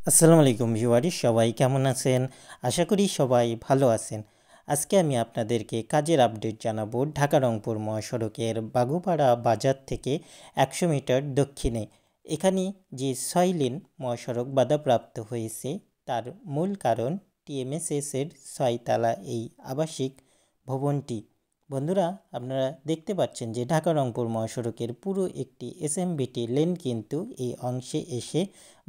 আসসালামু আলাইকুম ভিউয়ার্স, সবাই কেমন আছেন? আশা করি সবাই ভালো আছেন। আজকে আমি আপনাদেরকে কাজের আপডেট জানাবো ঢাকা রংপুর মহাসড়কের বাগুপাড়া বাজার থেকে 100 মিটার দক্ষিণে। এখানে যে 6 লেন মহাসড়ক বাধাপ্রাপ্ত হয়েছে তার মূল কারণ টিএমএসএস-এর 6 তলা এই আবাসিক ভবনটি। বন্ধুরা, আপনারা দেখতে পাচ্ছেন যে ঢাকা রংপুর মহাসড়কের পুরো একটি এসএমবিটি লেন কিন্তু এই অংশে এসে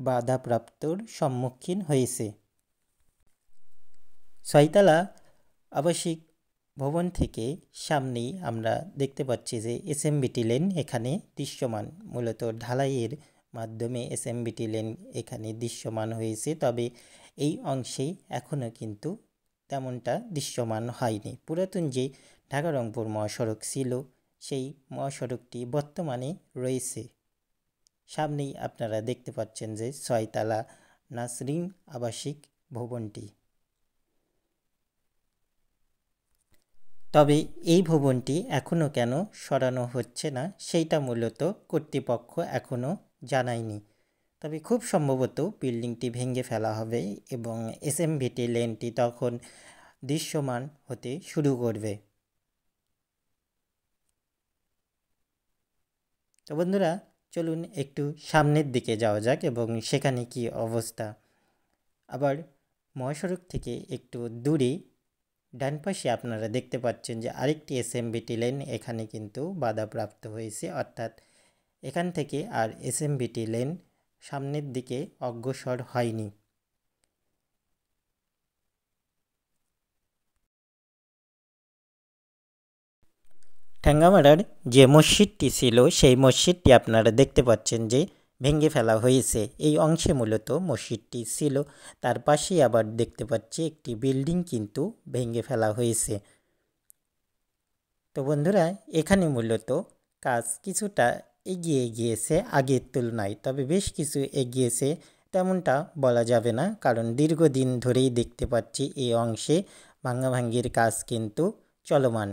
বাধাপ্রাপ্তর সম্মুখীন হয়েছে। 6 তলা আবাসিক ভবন থেকে সামনেই আমরা দেখতে পাচ্ছি যে এসএমবিটি লেন এখানে দৃশ্যমান। মূলত ঢালাইয়ের মাধ্যমে এসএমবিটি লেন এখানে দৃশ্যমান হয়েছে, তবে এই অংশে এখনও কিন্তু তেমনটা দৃশ্যমান হয়নি। পুরাতন যে ঢাকা রংপুর মহাসড়ক ছিল সেই মহাসড়কটি বর্তমানে রয়েছে। সামনেই আপনারা দেখতে পাচ্ছেন যে 6 তলা নাসরিন আবাসিক ভবনটি। তবে এই ভবনটি এখনও কেন সরানো হচ্ছে না সেইটা মূলত কর্তৃপক্ষ এখনও জানায়নি। তবে খুব সম্ভবত বিল্ডিংটি ভেঙে ফেলা হবে এবং এসএমবিটি লেনটি তখন দৃশ্যমান হতে শুরু করবে। তো বন্ধুরা, চলুন একটু সামনের দিকে যাওয়া যাক এবং সেখানে কি অবস্থা। আবার মহাসড়ক থেকে একটু দূরে ডান পাশে আপনারা দেখতে পাচ্ছেন যে আরেকটি এসএমবিটি লেন এখানে কিন্তু বাধাপ্রাপ্ত হয়েছে, অর্থাৎ এখান থেকে আর এসএমবিটি লেন সামনের দিকে অগ্রসর হয়নি। ঠ্যাঙ্গামারার যে মসজিদটি ছিল সেই মসজিদটি আপনারা দেখতে পাচ্ছেন যে ভেঙে ফেলা হয়েছে। এই অংশে মূলত মসজিদটি ছিল, তার পাশেই আবার দেখতে পাচ্ছি একটি বিল্ডিং কিন্তু ভেঙে ফেলা হয়েছে। তো বন্ধুরা, এখানে মূলত কাজ কিছুটা এগিয়ে গিয়েছে আগের তুলনায়, তবে বেশ কিছু এগিয়েছে তেমনটা বলা যাবে না, কারণ দীর্ঘদিন ধরেই দেখতে পাচ্ছি এই অংশে ভাঙাভাঙির কাজ কিন্তু চলমান।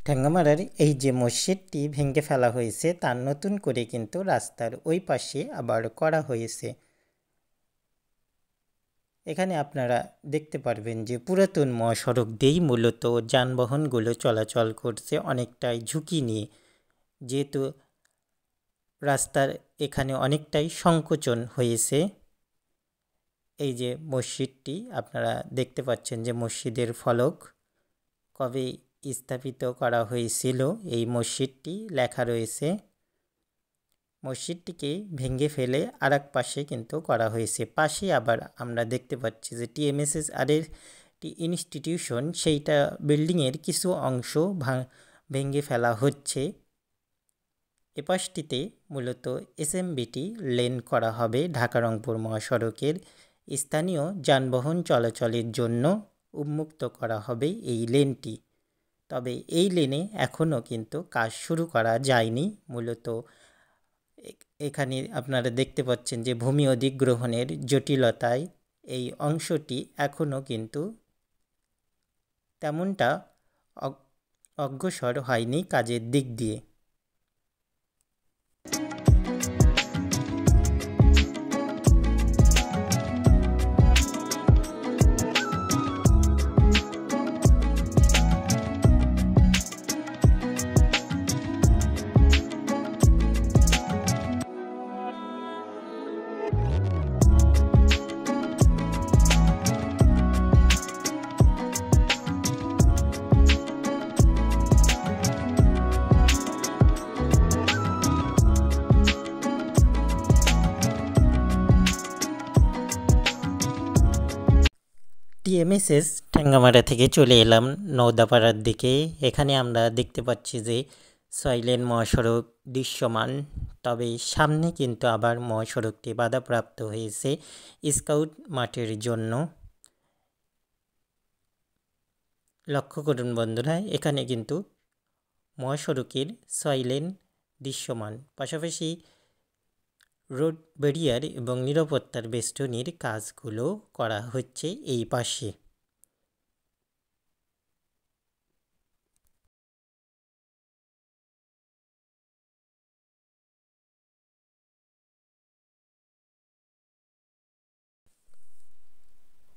ঠ্যাঙ্গামারার এই যে মসজিদটি ভেঙে ফেলা হয়েছে তার নতুন করে কিন্তু রাস্তার ওই পাশে আবার করা হয়েছে। এখানে আপনারা দেখতে পারবেন যে পুরাতন মহাসড়ক দিয়েই মূলত যানবাহনগুলো চলাচল করছে অনেকটাই ঝুঁকি নিয়ে, যেহেতু রাস্তার এখানে অনেকটাই সংকোচন হয়েছে। এই যে মসজিদটি আপনারা দেখতে পাচ্ছেন যে মসজিদের ফলক কবে স্থাপিত করা হয়েছিল এই মসজিদটি লেখা রয়েছে। মসজিদটিকে ভেঙে ফেলে আর এক পাশে কিন্তু করা হয়েছে। পাশে আবার আমরা দেখতে পাচ্ছি যে টিএমএসএস-এর একটি ইনস্টিটিউশন, সেইটা বিল্ডিংয়ের কিছু অংশ ভেঙে ফেলা হচ্ছে। এপাশটিতে মূলত এসএমবিটি লেন করা হবে ঢাকা রংপুর মহাসড়কের। স্থানীয় যানবাহন চলাচলের জন্য উন্মুক্ত করা হবে এই লেনটি। তবে এই লেনে এখনও কিন্তু কাজ শুরু করা যায়নি। মূলত এখানে আপনারা দেখতে পাচ্ছেন যে ভূমি অধিগ্রহণের জটিলতায় এই অংশটি এখনও কিন্তু তেমনটা অগ্রসর হয়নি কাজের দিক দিয়ে। টিএমএসএস ঠ্যাঙ্গামারা থেকে চলে এলাম নওদাপাড়ার দিকে। এখানে আমরা দেখতে পাচ্ছি যে 6 লেন মহাসড়ক দৃশ্যমান, তবে সামনে কিন্তু আবার মহাসড়কটি বাধাপ্রাপ্ত হয়েছে স্কাউট মাঠের জন্য। লক্ষ্য করুন বন্ধুরা, এখানে কিন্তু মহাসড়কের 6 লেন দৃশ্যমান, পাশাপাশি রোড ব্যারিয়ার এবং নিরাপত্তার বেষ্টনীর কাজগুলো করা হচ্ছে এই পাশে।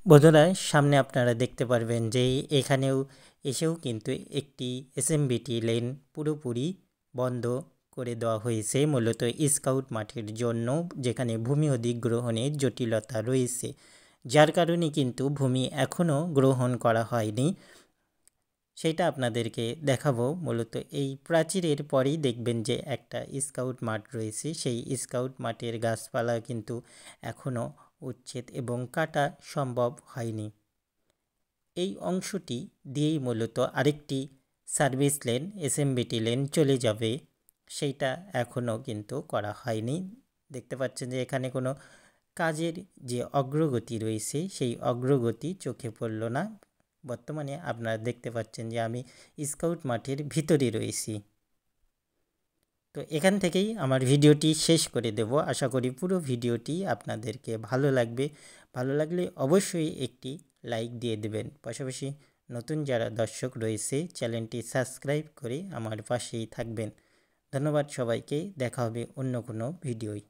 বন্ধুরা, সামনে আপনারা দেখতে পারবেন যে এখানেও এসেও কিন্তু একটি এসএমবিটি লেন পুরোপুরি বন্ধ করে দেওয়া হয়েছে, মূলত স্কাউট মাঠের জন্য, যেখানে ভূমি অধিগ্রহণের জটিলতা রয়েছে, যার কারণে কিন্তু ভূমি এখনও গ্রহণ করা হয়নি। সেটা আপনাদেরকে দেখাবো। মূলত এই প্রাচীরের পরেই দেখবেন যে একটা স্কাউট মাঠ রয়েছে, সেই স্কাউট মাঠের গাছপালা কিন্তু এখনও উচ্ছেদ এবং কাটা সম্ভব হয়নি। এই অংশটি দিয়েই মূলত আরেকটি সার্ভিস লেন, এসএমবিটি লেন চলে যাবে, সেইটা এখনও কিন্তু করা হয়নি। দেখতে পাচ্ছেন যে এখানে কোনো কাজের যে অগ্রগতি রয়েছে সেই অগ্রগতি চোখে পড়ল না। বর্তমানে আপনারা দেখতে পাচ্ছেন যে আমি স্কাউট মাঠের ভিতরে রয়েছি। তো এখান থেকেই আমার ভিডিওটি শেষ করে দেব। আশা করি পুরো ভিডিওটি আপনাদেরকে ভালো লাগবে। ভালো লাগলে অবশ্যই একটি লাইক দিয়ে দেবেন। পাশাপাশি নতুন যারা দর্শক রয়েছে চ্যানেলটি সাবস্ক্রাইব করে আমার পাশেই থাকবেন। ধন্যবাদ সবাইকে। দেখা হবে অন্য কোনো ভিডিওয়।